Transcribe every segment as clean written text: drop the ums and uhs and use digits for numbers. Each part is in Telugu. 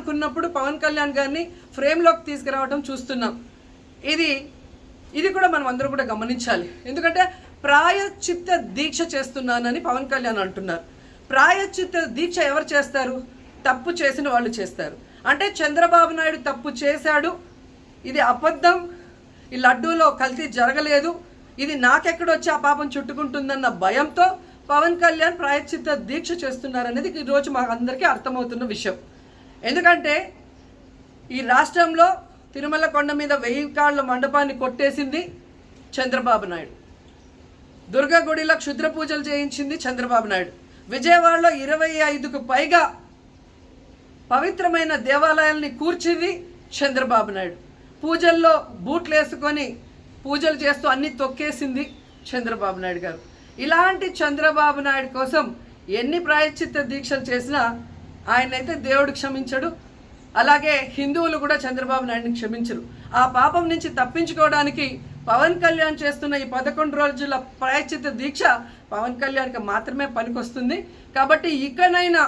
అనుకున్నప్పుడు పవన్ కళ్యాణ్ గారిని ఫ్రేమ్లోకి తీసుకురావడం చూస్తున్నాం. ఇది కూడా మనం అందరూ కూడా గమనించాలి. ఎందుకంటే ప్రాయశ్చిత్త దీక్ష చేస్తున్నానని పవన్ కళ్యాణ్ అంటున్నారు. ప్రాయశ్చిత్త దీక్ష ఎవరు చేస్తారు? తప్పు చేసిన వాళ్ళు చేస్తారు. అంటే చంద్రబాబు నాయుడు తప్పు చేశాడు, ఇది అబద్ధం, ఈ లడ్డూలో కల్తీ జరగలేదు, ఇది నాకెక్కడొచ్చి ఆ పాపం చుట్టుకుంటుందన్న భయంతో పవన్ కళ్యాణ్ ప్రాయశ్చిత్త దీక్ష చేస్తున్నారనేది ఈరోజు మాకు అందరికీ అర్థమవుతున్న విషయం. ఎందుకంటే ఈ రాష్ట్రంలో తిరుమల కొండ మీద 1000 కాళ్ళ మండపాన్ని కొట్టేసింది చంద్రబాబు నాయుడు. దుర్గా గుడిలో క్షుద్ర పూజలు చేయించింది చంద్రబాబు నాయుడు. విజయవాడలో 25కు పైగా పవిత్రమైన దేవాలయాల్ని కూర్చింది చంద్రబాబు నాయుడు. పూజల్లో బూట్లు వేసుకొని పూజలు చేస్తూ అన్ని తొక్కేసింది చంద్రబాబు నాయుడు గారు. ఇలాంటి చంద్రబాబు నాయుడు కోసం ఎన్ని ప్రాయశ్చిత్త దీక్షలు చేసినా ఆయనైతే దేవుడు క్షమించడు, అలాగే హిందువులు కూడా చంద్రబాబు నాయుడిని క్షమించరు. ఆ పాపం నుంచి తప్పించుకోవడానికి పవన్ కళ్యాణ్ చేస్తున్న ఈ 11 రోజుల ప్రాయశ్చిత్త దీక్ష పవన్ కళ్యాణ్కి మాత్రమే పనికొస్తుంది. కాబట్టి ఇకనైనా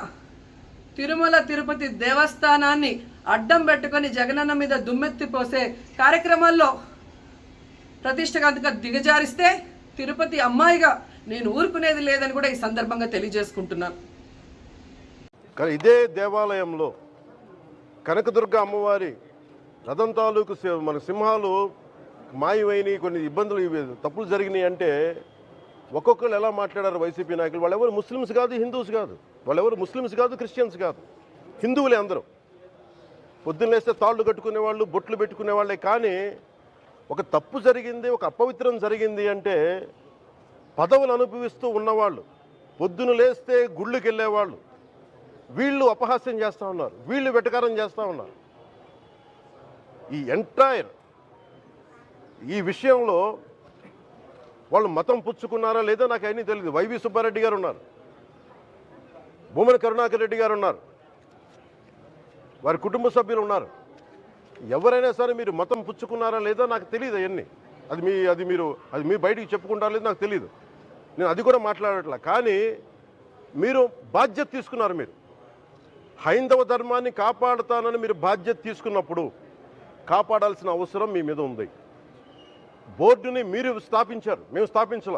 తిరుమల తిరుపతి దేవస్థానాన్ని అడ్డం పెట్టుకొని జగనన్న మీద దుమ్మెత్తి పోసే కార్యక్రమాల్లో ప్రతిష్టగా దిగజారిస్తే తిరుపతి అమ్మాయిగా నేను ఊరుకునేది లేదని కూడా ఈ సందర్భంగా తెలియజేసుకుంటున్నాను. కానీ ఇదే దేవాలయంలో కనకదుర్గ అమ్మవారి రథం తాలూకు మన సింహాలు మాయమైనవి, కొన్ని ఇబ్బందులు తప్పులు జరిగినాయి అంటే ఒక్కొక్కరు ఎలా మాట్లాడారు వైసీపీ నాయకులు? వాళ్ళెవరు ముస్లిమ్స్ కాదు, హిందూస్ కాదు, వాళ్ళెవరు ముస్లిమ్స్ కాదు, క్రిస్టియన్స్ కాదు, హిందువులే అందరూ. పొద్దున్న లేస్తే తాళ్ళు కట్టుకునే వాళ్ళు, బొట్లు పెట్టుకునే వాళ్ళే. కానీ ఒక తప్పు జరిగింది, ఒక అపవిత్రం జరిగింది అంటే పదవులు అనుభవిస్తూ ఉన్నవాళ్ళు, పొద్దున లేస్తే గుళ్ళకి వెళ్ళేవాళ్ళు, వీళ్ళు అపహాస్యం చేస్తూ ఉన్నారు, వీళ్ళు వెటకారం చేస్తూ ఉన్నారు. ఈ ఎంటైర్ ఈ విషయంలో వాళ్ళు మతం పుచ్చుకున్నారా లేదా నాకు అన్నీ తెలియదు. వైవి సుబ్బారెడ్డి గారు ఉన్నారు, భూమన కరుణాకర్ రెడ్డి గారు ఉన్నారు, వారి కుటుంబ సభ్యులు ఉన్నారు. ఎవరైనా సరే మీరు మతం పుచ్చుకున్నారా లేదా నాకు తెలియదు. అవన్నీ అది మీ బయటికి చెప్పుకుంటారా లేదు నాకు తెలియదు. నేను అది కూడా మాట్లాడట్లా. కానీ మీరు బాధ్యత తీసుకున్నారు. మీరు హైందవ ధర్మాన్ని కాపాడుతానని మీరు బాధ్యత తీసుకున్నప్పుడు కాపాడాల్సిన అవసరం మీ మీద ఉంది. బోర్డుని మీరు స్థాపించారు, మేము స్థాపించాల.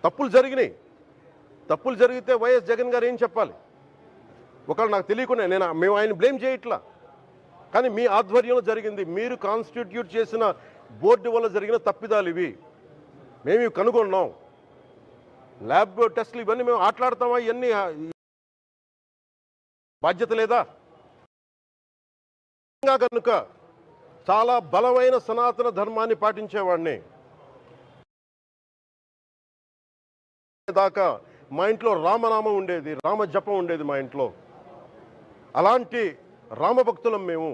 తప్పులు జరిగినాయి. తప్పులు జరిగితే వైఎస్ జగన్ గారు ఏం చెప్పాలి? ఒకవేళ నాకు తెలియకుండా మేము ఆయన బ్లేమ్ చేయట్లా. కానీ మీ ఆధ్వర్యంలో జరిగింది, మీరు కాన్స్టిట్యూట్ చేసిన బోర్డు వల్ల జరిగిన తప్పిదాలు ఇవి, మేము ఇవి కనుగొన్నాం. ల్యాబ్ టెస్టులు ఇవన్నీ మేము ఆటలాడతామా? ఇవన్నీ బాధ్యత లేదా? కనుక చాలా బలమైన సనాతన ధర్మాన్ని పాటించేవాడిని. దాకా మా ఇంట్లో రామనామం ఉండేది, రామ జపం ఉండేది మా ఇంట్లో. అలాంటి రామభక్తులం మేము.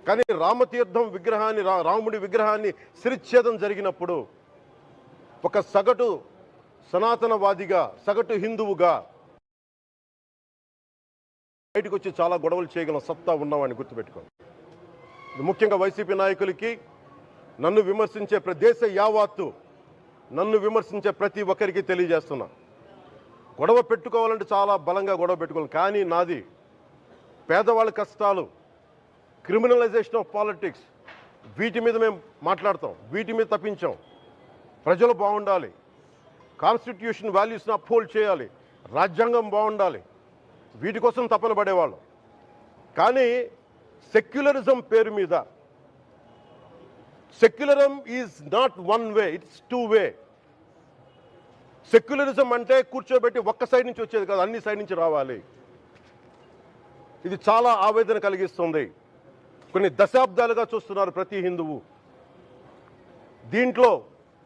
కానీ రామతీర్థం విగ్రహాన్ని, రాముడి విగ్రహాన్ని శిరచ్ఛేదం జరిగినప్పుడు ఒక సగటు సనాతనవాదిగా, సగటు హిందువుగా బయటకు వచ్చి చాలా గొడవలు చేయగల సత్తా ఉన్నవాడిని గుర్తుపెట్టుకోండి. ముఖ్యంగా వైసీపీ నాయకులకి, నన్ను విమర్శించే దేశ యావత్తు నన్ను విమర్శించే ప్రతి ఒక్కరికి తెలియజేస్తున్నా, గొడవ పెట్టుకోవాలంటే చాలా బలంగా గొడవ పెట్టుకోవాలి. కానీ నాది పేదవాళ్ళ కష్టాలు, క్రిమినలైజేషన్ ఆఫ్ పాలిటిక్స్, వీటి మీద మేము మాట్లాడతాం, వీటి మీద తప్పించాం. ప్రజలు బాగుండాలి, కాన్స్టిట్యూషన్ వాల్యూస్ని అప్హోల్డ్ చేయాలి, రాజ్యాంగం బాగుండాలి, వీటి కోసం తపన పడేవాళ్ళం. కానీ సెక్యులరిజం పేరు మీద, secularism is not one way, it's two way. Secularism అంటే కూర్చోబెట్టి ఒక్క సైడ్ నుంచి వచ్చేది కాదు, అన్ని సైడ్ నుంచి రావాలి. ఇది చాలా ఆవేదన కలిగిస్తుంది. కొన్ని దశాబ్దాలుగా చూస్తున్నారు ప్రతి హిందువు. దీంట్లో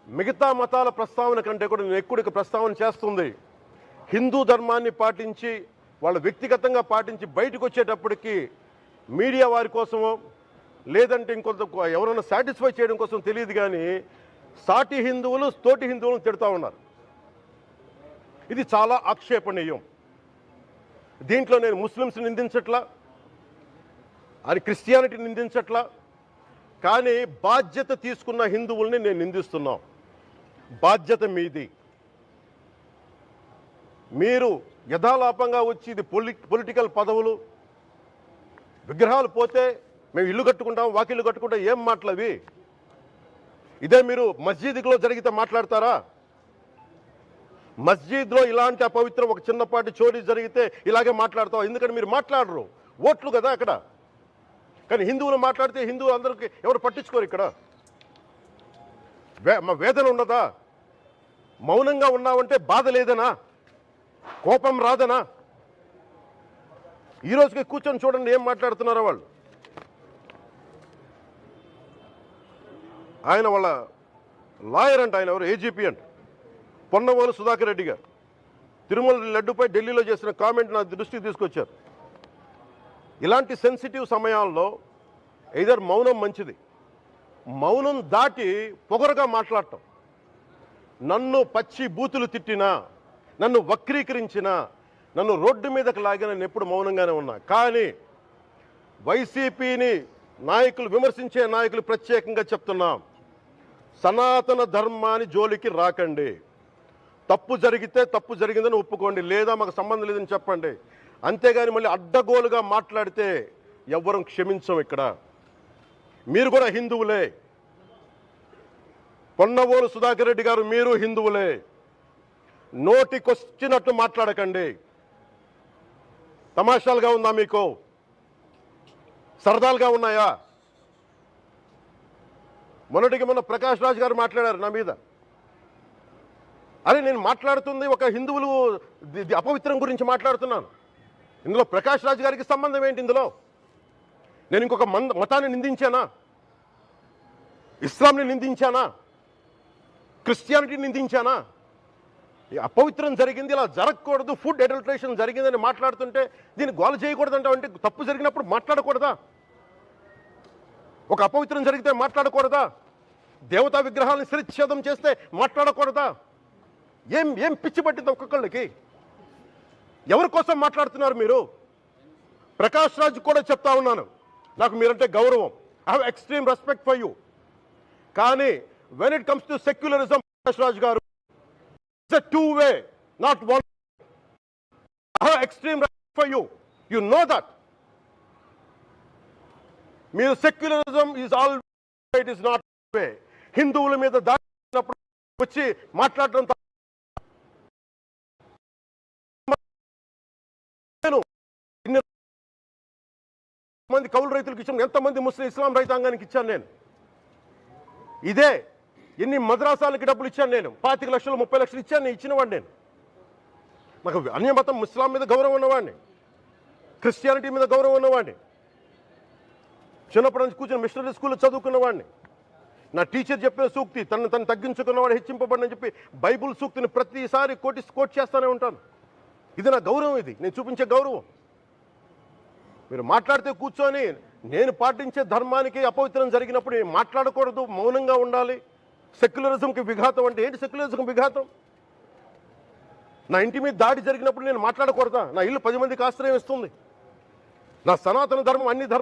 మిగతా మతాల ప్రస్తావన కంటే కూడా నేను ఎక్కువ ప్రస్తావన చేస్తుంది. హిందూ ధర్మాన్ని పాటించి, వాళ్ళు వ్యక్తిగతంగా పాటించి బయటకు వచ్చేటప్పటికి మీడియా వారి కోసమో లేదంటే ఇంకొంత ఎవరైనా సాటిస్ఫై చేయడం కోసం తెలియదు, కానీ సాటి హిందువులు తోటి హిందువులను తిడుతూ ఉన్నారు. ఇది చాలా ఆక్షేపణీయం. దీంట్లో నేను ముస్లిమ్స్ నిందించట్లా, అది క్రిస్టియానిటీ నిందించట్లా, కానీ బాధ్యత తీసుకున్న హిందువుల్ని నేను నిందిస్తున్నాం. బాధ్యత మీది. మీరు యథాలాపంగా వచ్చి ఇది పొలిటికల్ పదవులు, విగ్రహాలు పోతే మేము ఇల్లు కట్టుకుంటాం, వాకిళ్ళు కట్టుకుంటాం, ఏం మాటలు అవి? ఇదే మీరు మస్జిద్లో జరిగితే మాట్లాడతారా? మస్జిద్లో ఇలాంటి అపవిత్రం ఒక చిన్నపాటి చోరీ జరిగితే ఇలాగే మాట్లాడతాం. ఎందుకంటే మీరు మాట్లాడరు, ఓట్లు కదా అక్కడ. కానీ హిందువులు మాట్లాడితే హిందువులు అందరికీ ఎవరు పట్టించుకోరు. ఇక్కడ మా వేదన ఉండదా? మౌనంగా ఉన్నామంటే బాధ లేదనా? కోపం రాదనా? ఈ రోజుకి కూర్చొని చూడండి ఏం మాట్లాడుతున్నారో వాళ్ళు. ఆయన వాళ్ళ లాయర్ అంట, ఆయన ఎవరు, ఏజీపీ అంట, పొన్నవోలు సుధాకర్ రెడ్డి గారు తిరుమల లడ్డుపై ఢిల్లీలో చేసిన కామెంట్ నా దృష్టికి తీసుకొచ్చారు. ఇలాంటి సెన్సిటివ్ సమయాల్లో ఎయిదర్ మౌనం మంచిది, మౌనం దాటి పొగరుగా మాట్లాడటం, నన్ను పచ్చి బూతులు తిట్టినా, నన్ను వక్రీకరించినా, నన్ను రోడ్డు మీదకి లాగిన నేను ఎప్పుడు మౌనంగానే ఉన్నా. కానీ వైసీపీని నాయకులు, విమర్శించే నాయకులు ప్రత్యేకంగా చెప్తున్నాం, సనాతన ధర్మాన్ని జోలికి రాకండి. తప్పు జరిగితే తప్పు జరిగిందని ఒప్పుకోండి, లేదా మాకు సంబంధం లేదని చెప్పండి. అంతేగాని మళ్ళీ అడ్డగోలుగా మాట్లాడితే ఎవ్వరం క్షమించం. ఇక్కడ మీరు కూడా హిందువులే, పొన్నవోలు సుధాకర్ రెడ్డి గారు మీరు హిందువులే. నోటికొచ్చినట్టు మాట్లాడకండి. తమాషాలుగా ఉందా మీకు? సరదాలుగా ఉన్నాయా? మొన్నటికి మొన్న ప్రకాష్ రాజ్ గారు మాట్లాడారు నా మీద. అరే నేను మాట్లాడుతుంది ఒక హిందువులు అపవిత్రం గురించి మాట్లాడుతున్నాను. ఇందులో ప్రకాష్ రాజ్ గారికి సంబంధం ఏంటి? ఇందులో నేను ఇంకొక మతాన్ని నిందించానా? ఇస్లాంని నిందించానా? క్రిస్టియానిటీని నిందించానా? అపవిత్రం జరిగింది, ఇలా జరగకూడదు, ఫుడ్ అడల్టరేషన్ జరిగిందని మాట్లాడుతుంటే దీన్ని గోల చేయకూడదంట. అంటే తప్పు జరిగినప్పుడు మాట్లాడకూడదా? ఒక అపవిత్రం జరిగితే మాట్లాడకూడదా? దేవతా విగ్రహాలను శిరచ్ఛేదం చేస్తే మాట్లాడకూడదా? ఏం ఏం పిచ్చి పట్టింది ఒక్కొక్కళ్ళకి? ఎవరి కోసం మాట్లాడుతున్నారు మీరు? ప్రకాష్ రాజ్ కూడా చెప్తా ఉన్నాను, నాకు మీరంటే గౌరవం, I have extreme respect for you. కానీ when it comes to secularism, Prakash Raj గారు, it's a two way, not one. I have extreme respect for you, you know that. మీరు secularism is all, it is not way. హిందువుల మీద దాడినప్పుడు వచ్చి మాట్లాడడం మంది కౌలు రైతులకు ఇచ్చాను, ఎంతమంది ముస్లిం ఇస్లాం రైతాంగానికి ఇచ్చాను నేను. ఇదే ఎన్ని మద్రాసాలకి డబ్బులు ఇచ్చాను నేను, 25 లక్షలు 30 లక్షలు ఇచ్చాను, నేను ఇచ్చినవాడిని. నేను నాకు అన్యమతం ఇస్లాం మీద గౌరవం ఉన్నవాడిని, క్రిస్టియానిటీ మీద గౌరవం ఉన్నవాడిని, చిన్నప్పటి నుంచి కూర్చొని మిషనరీ స్కూల్లో చదువుకున్నవాడిని. నా టీచర్ చెప్పిన సూక్తి, తను తగ్గించుకున్నవాడు హెచ్చింపబడని చెప్పి బైబుల్ సూక్తిని ప్రతిసారి కోట్ చేస్తూనే ఉంటాను. ఇది నా గౌరవం, ఇది నేను చూపించే గౌరవం. మీరు మాట్లాడితే కూర్చొని నేను పాటించే ధర్మానికి అపవిత్రం జరిగినప్పుడు నేను మాట్లాడకూడదు, మౌనంగా ఉండాలి. సెక్యులరిజంకి విఘాతం అంటే ఏంటి? సెక్యులరిజంకి విఘాతం? నా ఇంటి మీద దాడి జరిగినప్పుడు నేను మాట్లాడకూడదా? నా ఇల్లు 10 మందికి ఆశ్రయం ఇస్తుంది. నా సనాతన ధర్మం అన్ని ధర్మం